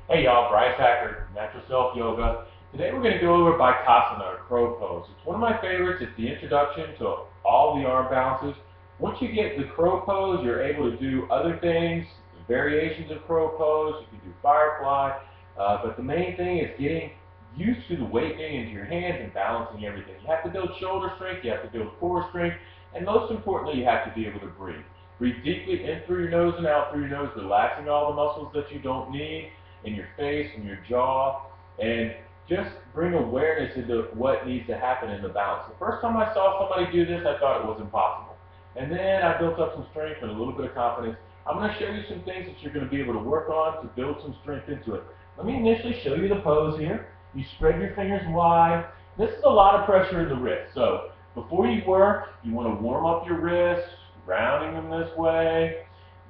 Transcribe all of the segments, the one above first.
Hey y'all, Thacker, Natural Self Yoga. Today we're going to go over Bakasana, or crow pose. It's one of my favorites. It's the introduction to all the arm balances. Once you get the crow pose, you're able to do other things, variations of crow pose. You can do firefly, but the main thing is getting used to the weight getting into your hands and balancing everything. You have to build shoulder strength, you have to build core strength, and most importantly, you have to be able to breathe. Breathe deeply in through your nose and out through your nose, relaxing all the muscles that you don't need in your face and your jaw, and just bring awareness into what needs to happen in the balance. The first time I saw somebody do this, I thought it was impossible. And then I built up some strength and a little bit of confidence. I'm going to show you some things that you're going to be able to work on to build some strength into it. Let me initially show you the pose here. You spread your fingers wide. This is a lot of pressure in the wrist. So before you work, you want to warm up your wrists, rounding them this way.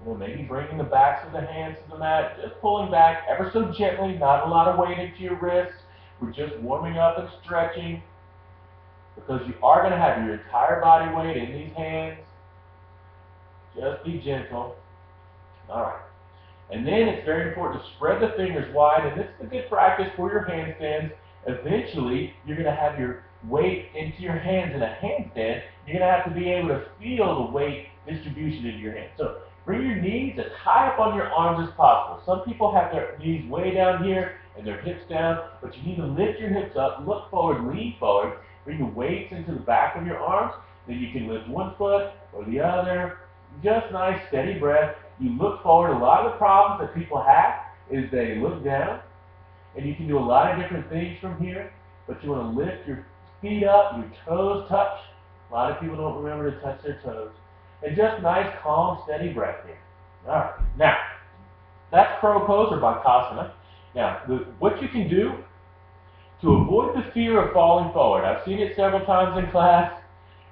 Maybe bringing the backs of the hands to the mat, just pulling back ever so gently, not a lot of weight into your wrists. We're just warming up and stretching because you are going to have your entire body weight in these hands. Just be gentle. All right. And then it's very important to spread the fingers wide, and this is a good practice for your handstands. Eventually, you're going to have your weight into your hands in a handstand. You're going to have to be able to feel the weight distribution in your hands. So bring your knees as high up on your arms as possible. Some people have their knees way down here and their hips down, but you need to lift your hips up, look forward, lean forward, bring the weights into the back of your arms. Then you can lift one foot or the other. Just nice, steady breath. You look forward. A lot of the problems that people have is they look down, and you can do a lot of different things from here, but you want to lift your feet up, your toes touch. A lot of people don't remember to touch their toes. And just nice, calm, steady breath here. All right. Now, that's crow pose or Bakasana. Now, what you can do to avoid the fear of falling forward. I've seen it several times in class,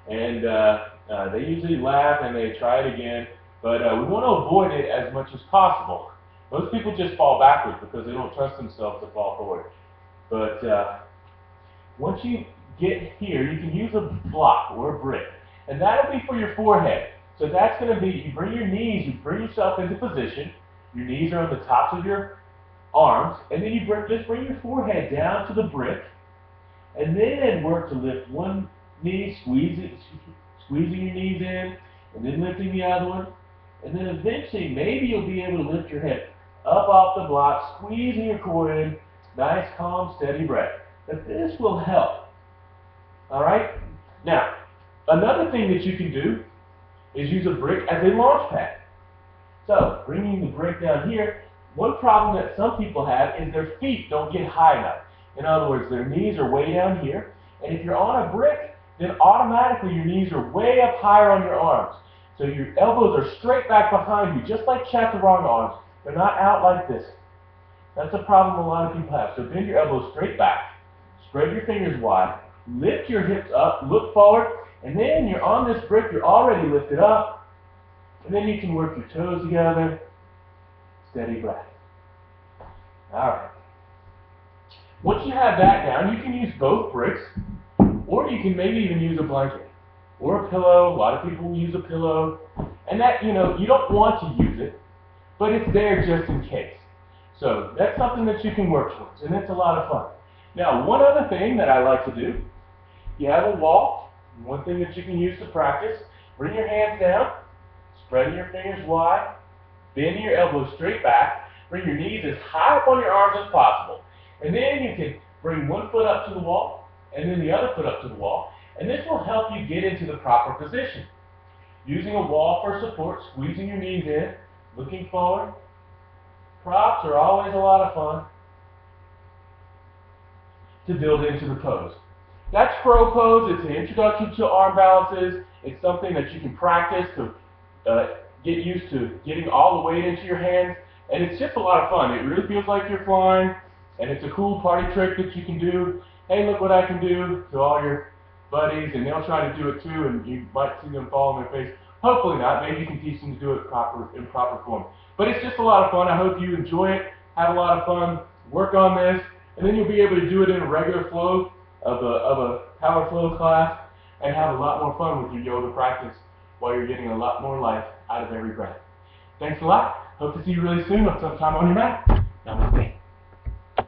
and they usually laugh and they try it again. But we want to avoid it as much as possible. Most people just fall backwards because they don't trust themselves to fall forward. But once you get here, you can use a block or a brick. And that'll be for your forehead. So that's going to be, you bring your knees, you bring yourself into position. Your knees are on the tops of your arms. And then you just bring your forehead down to the brick. And then work to lift one knee, squeezing your knees in, and then lifting the other one. And then eventually, maybe you'll be able to lift your head up off the block, squeezing your core in. Nice, calm, steady breath. But this will help. All right? Now, another thing that you can do is use a brick as a launch pad. So, bringing the brick down here, one problem that some people have is their feet don't get high enough. In other words, their knees are way down here. And if you're on a brick, then automatically your knees are way up higher on your arms. So your elbows are straight back behind you, just like chaturanga arms. They're not out like this. That's a problem a lot of people have. So bend your elbows straight back. Spread your fingers wide. Lift your hips up. Look forward. And then you're on this brick. You're already lifted up. And then you can work your toes together. Steady breath. All right. Once you have that down, you can use both bricks. Or you can maybe even use a blanket. Or a pillow. A lot of people use a pillow. And that, you don't want to use it, but it's there just in case. So that's something that you can work towards, and it's a lot of fun. Now, one other thing that I like to do, you have a wall. One thing that you can use to practice, bring your hands down, spreading your fingers wide, bending your elbows straight back, bring your knees as high up on your arms as possible. And then you can bring one foot up to the wall, and then the other foot up to the wall. And this will help you get into the proper position. Using a wall for support, squeezing your knees in, looking forward. Props are always a lot of fun to build into the pose. That's crow pose. It's an introduction to arm balances. It's something that you can practice to get used to getting all the weight into your hands. And it's just a lot of fun. It really feels like you're flying. And it's a cool party trick that you can do. Hey, look what I can do to all your buddies, and they'll try to do it too, and you might see them fall on their face. Hopefully not. Maybe you can teach them to do it in proper form. But it's just a lot of fun. I hope you enjoy it, have a lot of fun, work on this, and then you'll be able to do it in a regular flow of a power flow class and have a lot more fun with your yoga practice while you're getting a lot more life out of every breath. Thanks a lot. Hope to see you really soon sometime on your mat. Namaste.